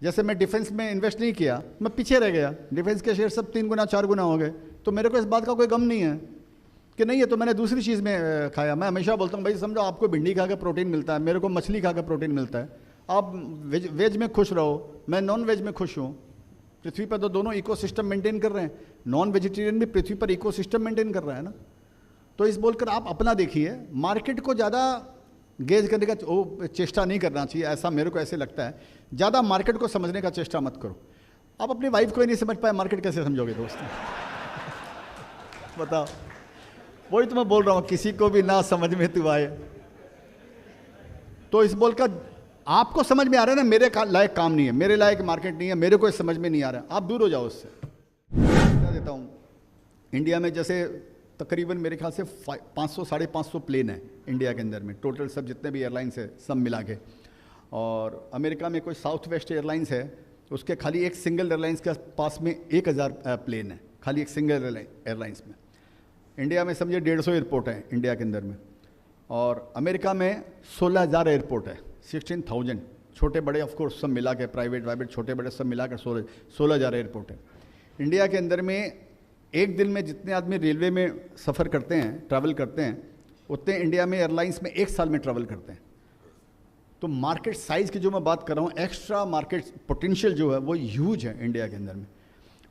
जैसे मैं डिफेंस में इन्वेस्ट नहीं किया, मैं पीछे रह गया, डिफेंस के शेयर सब 3 गुना 4 गुना हो गए, तो मेरे को इस बात का कोई गम नहीं है कि नहीं है तो मैंने दूसरी चीज़ में खाया। मैं हमेशा बोलता हूँ भाई समझो आपको भिंडी खा के प्रोटीन मिलता है, मेरे को मछली खा के प्रोटीन मिलता है, आप वेज में खुश रहो, मैं नॉन वेज में खुश हूँ। पृथ्वी पर तो दोनों इकोसिस्टम मेंटेन कर रहे हैं, नॉन वेजिटेरियन भी पृथ्वी पर इकोसिस्टम मेंटेन कर रहा है ना। तो इस बोलकर आप अपना देखिए, मार्केट को ज़्यादा गेज करने का चेष्टा नहीं करना चाहिए, ऐसा मेरे को ऐसे लगता है। ज़्यादा मार्केट को समझने का चेष्टा मत करो। आप अपनी वाइफ को ही नहीं समझ पाए, मार्केट कैसे समझोगे दोस्त? बताओ, वही तो मैं बोल रहा हूँ, किसी को भी ना समझ में तू आए। तो इस बोलकर आपको समझ में आ रहा है ना मेरे लायक काम नहीं है, मेरे लायक मार्केट नहीं है, मेरे को समझ में नहीं आ रहा है, आप दूर हो जाओ उससे। क्या देता हूँ, इंडिया में जैसे तकरीबन मेरे ख्याल से 500 550 प्लेन है इंडिया के अंदर में, टोटल सब जितने भी एयरलाइंस है सब मिला के। और अमेरिका में कोई साउथ वेस्ट एयरलाइंस है, उसके खाली एक सिंगल एयरलाइंस के पास में 1000 प्लेन है, खाली एक सिंगल एयरलाइंस में। इंडिया में समझिए 150 एयरपोर्ट है इंडिया के अंदर में, और अमेरिका में 16000 एयरपोर्ट है, 16,000 छोटे बड़े ऑफकोर्स सब मिला के, प्राइवेट छोटे बड़े सब मिला कर 16,000 एयरपोर्ट है। इंडिया के अंदर में एक दिन में जितने आदमी रेलवे में सफ़र करते हैं, ट्रैवल करते हैं, उतने इंडिया में एयरलाइंस में एक साल में ट्रैवल करते हैं। तो मार्केट साइज़ की जो मैं बात कर रहा हूँ, एक्स्ट्रा मार्केट पोटेंशियल जो है वो ह्यूज है इंडिया के अंदर में।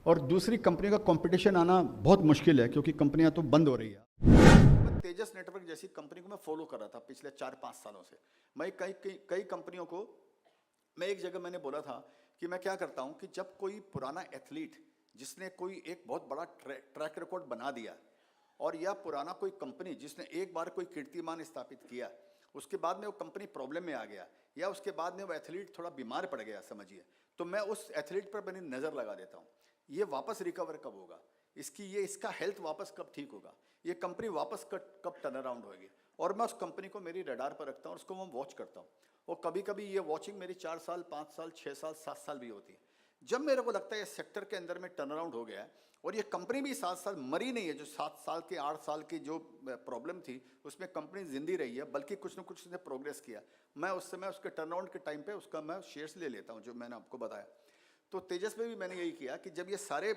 और दूसरी कंपनी का कंपटीशन आना बहुत मुश्किल है, क्योंकि कंपनियां तो बंद हो रही है। मैं तेजस नेटवर्क जैसी कंपनी को मैं फॉलो कर रहा था पिछले 4-5 सालों से। मैं कई कंपनियों को, मैं एक जगह मैंने बोला था कि मैं क्या करता हूँ कि जब कोई पुराना एथलीट जिसने कोई एक बहुत बड़ा ट्रैक रिकॉर्ड बना दिया, और या पुराना कोई कंपनी जिसने एक बार कोई कीर्तिमान स्थापित किया, उसके बाद में वो कंपनी प्रॉब्लम में आ गया, या उसके बाद में वो एथलीट थोड़ा बीमार पड़ गया समझिए, तो मैं उस एथलीट पर मैंने नज़र लगा देता हूँ, ये वापस रिकवर कब होगा, इसका हेल्थ वापस कब ठीक होगा, ये कंपनी वापस कब टर्न अराउंड होगी। और मैं उस कंपनी को मेरी रडार पर रखता हूँ, उसको मैं वॉच करता हूँ। और कभी कभी ये वॉचिंग मेरी 4 साल 5 साल 6 साल 7 साल भी होती है। जब मेरे को लगता है इस सेक्टर के अंदर में टर्न अराउंड हो गया है, और ये कंपनी भी 7 साल मरी नहीं है, जो 7 साल के 8 साल की जो प्रॉब्लम थी उसमें कंपनी जिंदी रही है, बल्कि कुछ न कुछ उसने प्रोग्रेस किया, मैं उस समय उसके टर्न अराउंड के टाइम पे उसका मैं शेयर्स ले लेता हूँ, जो मैंने आपको बताया। तो तेजस में भी मैंने यही किया कि जब ये सारे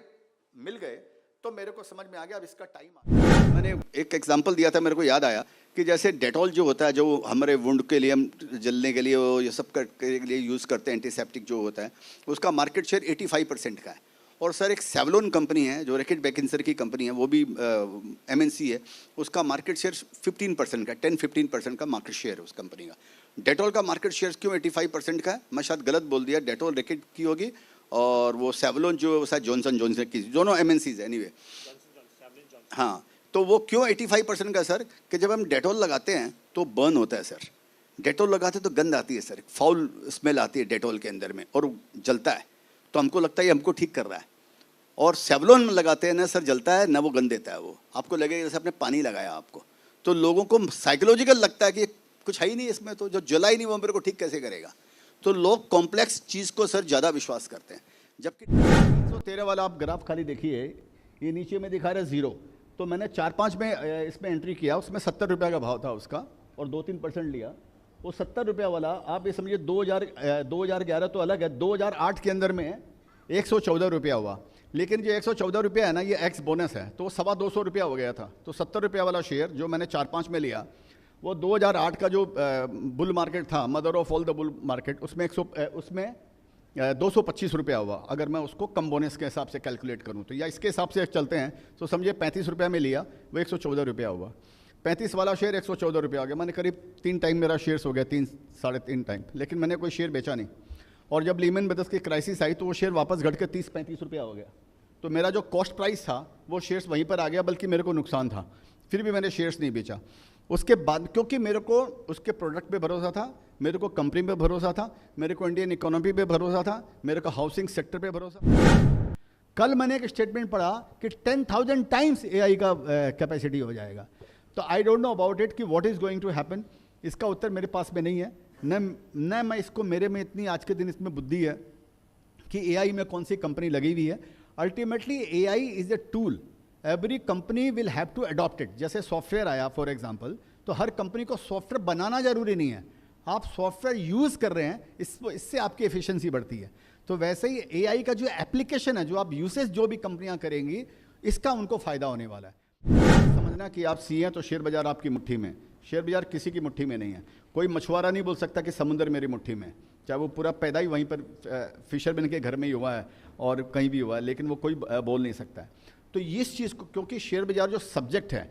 मिल गए तो मेरे को समझ में आ गया अब इसका टाइम आ गया। मैंने एक एग्जांपल दिया था, मेरे को याद आया कि जैसे डेटॉल जो होता है, जो हमारे वुंड के लिए, हम जलने के लिए, ये सब के लिए यूज़ करते हैं, एंटीसेप्टिक जो होता है, उसका मार्केट शेयर 85% का है। और सर एक सेवलॉन कंपनी है जो रैकेट बेकिंसर की कंपनी है, वो भी MNC है, उसका मार्केट शेयर 15% का, 10-15% का मार्केट शेयर है उस कंपनी का। डेटॉल का मार्केट शेयर क्यों 85% का है, मैं शायद गलत बोल दिया, डेटॉल रैकेट की होगी, और वो सेवलॉन जो शायद जॉनसन की, दोनों MNCs है एनीवे। हाँ, तो वो क्यों 85% का सर, कि जब हम डेटॉल लगाते हैं तो बर्न होता है सर, डेटॉल लगाते तो गंद आती है सर, फाउल स्मेल आती है डेटॉल के अंदर में, और जलता है, तो हमको लगता है ये हमको ठीक कर रहा है। और सेवलॉन में लगाते हैं ना सर, जलता है ना, वो गंद देता है, वो आपको लगेगा जैसे आपने पानी लगाया आपको, तो लोगों को साइकोलॉजिकल लगता है कि कुछ है ही नहीं इसमें, तो जो जला ही नहीं वो मेरे को ठीक कैसे करेगा। तो लोग कॉम्प्लेक्स चीज़ को सर ज़्यादा विश्वास करते हैं। जबकि 313 वाला आप ग्राफ खाली देखिए, ये नीचे में दिखा रहा है 0, तो मैंने 4-5 में इसमें एंट्री किया, उसमें 70 रुपये का भाव था उसका, और 2-3% लिया। वो 70 रुपये वाला आप ये समझिए 2011 तो अलग है, 2008 के अंदर में 114 रुपया हुआ। लेकिन जो 114 रुपया है ना, ये एक्स बोनस है, तो 225 रुपया हो गया था। तो 70 रुपया वाला शेयर जो मैंने 4-5 में लिया, वो 2008 का जो बुल मार्केट था, mother of all the bull market, उसमें 225 रुपया हुआ। अगर मैं उसको कम बोनस के हिसाब से कैलकुलेट करूं तो, या इसके हिसाब से चलते हैं तो समझिए 35 रुपया में लिया, वो 114 रुपया हुआ। 35 वाला शेयर 114 रुपया हो गया, मैंने करीब 3 टाइम मेरा शेयर्स हो गया, 3-3.5 टाइम, लेकिन मैंने कोई शेयर बेचा नहीं। और जब लीमन ब्रदर्स की क्राइसिस आई तो वो शेयर वापस घट के 30-35 रुपया हो गया। तो मेरा जो कॉस्ट प्राइस था वो शेयर्स वहीं पर आ गया, बल्कि मेरे को नुकसान था, फिर भी मैंने शेयर्स नहीं बेचा। उसके बाद क्योंकि मेरे को उसके प्रोडक्ट पे भरोसा था, मेरे को कंपनी पे भरोसा था, मेरे को इंडियन इकोनॉमी पे भरोसा था, मेरे को हाउसिंग सेक्टर पे भरोसा था। कल मैंने एक स्टेटमेंट पढ़ा कि 10,000 टाइम्स AI का कैपेसिटी हो जाएगा। तो I don't know about it कि what is going to happen, इसका उत्तर मेरे पास में नहीं है, न मैं इसको, मेरे में इतनी आज के दिन इसमें बुद्धि है कि AI में कौन सी कंपनी लगी हुई है। Ultimately AI is a tool, every company will have to adopt it. जैसे सॉफ्टवेयर आया फॉर एग्जांपल, तो हर कंपनी को सॉफ्टवेयर बनाना जरूरी नहीं है, आप सॉफ्टवेयर यूज़ कर रहे हैं, इससे आपकी एफिशिएंसी बढ़ती है। तो वैसे ही एआई का जो एप्लीकेशन है, जो आप यूसेज जो भी कंपनियां करेंगी, इसका उनको फ़ायदा होने वाला है। समझना कि आप सी हैं तो शेयर बाज़ार आपकी मुट्ठी में, शेयर बाज़ार किसी की मुट्ठी में नहीं है। कोई मछुआरा नहीं बोल सकता कि समुंदर मेरी मुट्ठी में, चाहे वो पूरा पैदा ही वहीं पर फिशरमैन के घर में ही हुआ है और कहीं भी हुआ है, लेकिन वो कोई बोल नहीं सकता है। तो इस चीज़ को, क्योंकि शेयर बाज़ार जो सब्जेक्ट है,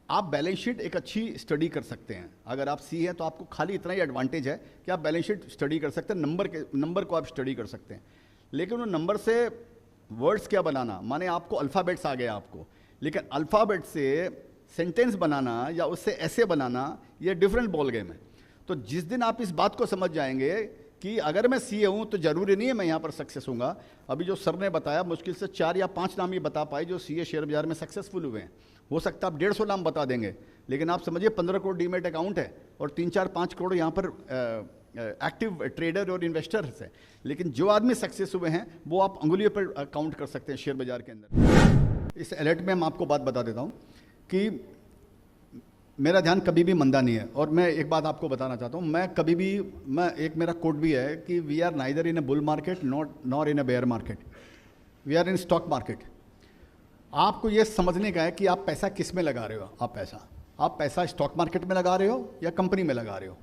आप बैलेंस शीट एक अच्छी स्टडी कर सकते हैं। अगर आप सी हैं तो आपको खाली इतना ही एडवांटेज है कि आप बैलेंस शीट स्टडी कर सकते हैं, नंबर को आप स्टडी कर सकते हैं। लेकिन वो नंबर से वर्ड्स क्या बनाना, माने आपको अल्फ़ाबेट्स आ गया आपको, लेकिन अल्फ़ाबेट से सेंटेंस बनाना या उससे ऐसे बनाना, ये डिफरेंट बॉल गेम है। तो जिस दिन आप इस बात को समझ जाएंगे कि अगर मैं सीए हूँ तो ज़रूरी नहीं है मैं यहाँ पर सक्सेस हूँगा। अभी जो सर ने बताया, मुश्किल से 4 या 5 नाम ही बता पाए जो सीए शेयर बाजार में सक्सेसफुल हुए हैं। हो सकता है आप 150 नाम बता देंगे, लेकिन आप समझिए 15 करोड़ डीमेट अकाउंट है और 3-4-5 करोड़ यहाँ पर एक्टिव ट्रेडर और इन्वेस्टर्स हैं। लेकिन जो आदमी सक्सेस हुए हैं वो आप अंगुलियों पर काउंट कर सकते हैं शेयर बाजार के अंदर। इस अलर्ट में मैं आपको बात बता देता हूँ कि मेरा ध्यान कभी भी मंदा नहीं है। और मैं एक बात आपको बताना चाहता हूँ, मैं कभी भी, एक मेरा कोट भी है कि we are neither in a bull market nor in a bear market, we are in stock market. आपको ये समझने का है कि आप पैसा किस में लगा रहे हो। आप पैसा स्टॉक मार्केट में लगा रहे हो या कंपनी में लगा रहे हो।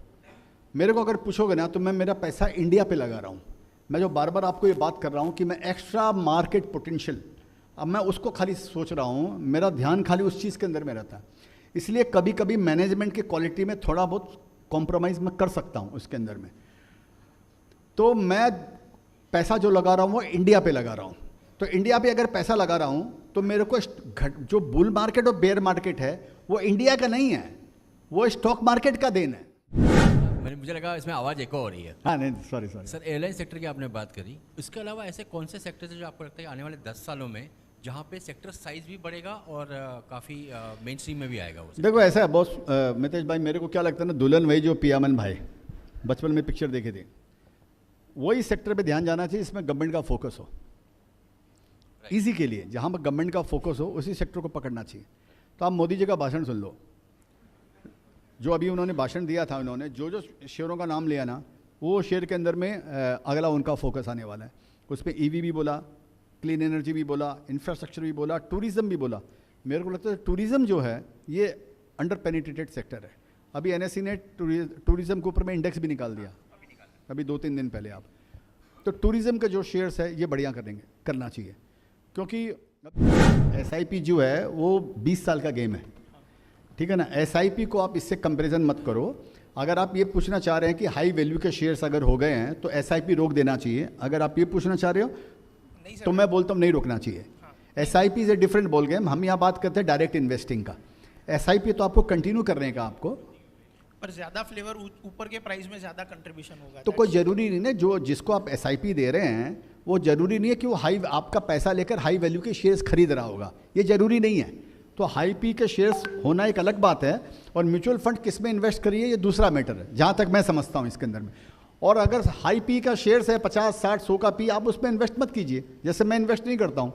मेरे को अगर पूछोगे ना तो मैं मेरा पैसा इंडिया पे लगा रहा हूँ। मैं जो बार बार आपको ये बात कर रहा हूँ कि मैं एक्स्ट्रा मार्केट पोटेंशियल, अब मैं उसको खाली सोच रहा हूँ, मेरा ध्यान खाली उस चीज़ के अंदर में रहता है। इसलिए कभी कभी मैनेजमेंट की क्वालिटी में थोड़ा बहुत कॉम्प्रोमाइज़ मैं कर सकता हूँ उसके अंदर में। तो मैं पैसा जो लगा रहा हूँ वो इंडिया पे लगा रहा हूँ। तो इंडिया पे अगर पैसा लगा रहा हूँ तो मेरे को जो बुल मार्केट और बेयर मार्केट है वो इंडिया का नहीं है, वो स्टॉक मार्केट का देन है। मुझे लगा इसमें आवाज़ एको हो रही है। हाँ नहीं, सॉरी सर, एयरलाइन सेक्टर की आपने बात करी, इसके अलावा ऐसे कौन से सेक्टर है जो आपको लगता है आने वाले 10 सालों में जहाँ पे सेक्टर साइज भी बढ़ेगा और काफ़ी मेन स्ट्रीम में भी आएगा वो? देखो ऐसा है बॉस, मितेश भाई, मेरे को क्या लगता है ना, दुल्हन वही जो पियामन भाई, बचपन में पिक्चर देखे थे, वही सेक्टर पे ध्यान जाना चाहिए इसमें गवर्नमेंट का फोकस हो। इजी के लिए जहाँ पर गवर्नमेंट का फोकस हो उसी सेक्टर को पकड़ना चाहिए। तो आप मोदी जी का भाषण सुन लो, जो अभी उन्होंने भाषण दिया था, उन्होंने जो शेयरों का नाम लिया ना, वो शेयर के अंदर में अगला उनका फोकस आने वाला है। उसमें ईवी भी बोला, क्लीन एनर्जी भी बोला, इंफ्रास्ट्रक्चर भी बोला, टूरिज़्म भी बोला। मेरे को लगता है टूरिज़्म जो है ये अंडर पेनिट्रेटेड सेक्टर है। अभी एनएससी ने टूरिज़्म के ऊपर में इंडेक्स भी निकाल दिया अभी 2-3 दिन पहले। आप तो टूरिज़्म के जो शेयर्स है ये बढ़िया करना चाहिए, क्योंकि एसआईपी जो है वो 20 साल का गेम है, ठीक है ना। एसआईपी को आप इससे कंपैरिजन मत करो। अगर आप ये पूछना चाह रहे हैं कि हाई वैल्यू के शेयर्स अगर हो गए हैं तो एसआईपी रोक देना चाहिए, अगर आप ये पूछना चाह रहे हो तो मैं बोलता हूँ नहीं रोकना चाहिए। SIP is a different ball game. हम यहाँ बात करते हैं डायरेक्ट इन्वेस्टिंग का। एसआईपी तो आपको कंटिन्यू करने का, आपको पर ज्यादा फ्लेवर ऊपर के प्राइस में ज्यादा कंट्रीब्यूशन होगा। तो कोई जरूरी नहीं है जो जिसको आप एसआईपी दे रहे हैं वो जरूरी नहीं है कि वो आपका पैसा लेकर हाई वैल्यू के शेयर्स खरीद रहा होगा, ये जरूरी नहीं है। तो हाई पी के शेयर्स होना एक अलग बात है, और म्यूचुअल फंड किस में इन्वेस्ट करिए ये दूसरा मैटर है, जहाँ तक मैं समझता हूँ इसके अंदर में। और अगर हाई पी का शेयर्स है 50, 60, 100 का पी, आप उसमें इन्वेस्ट मत कीजिए, जैसे मैं इन्वेस्ट नहीं करता हूँ।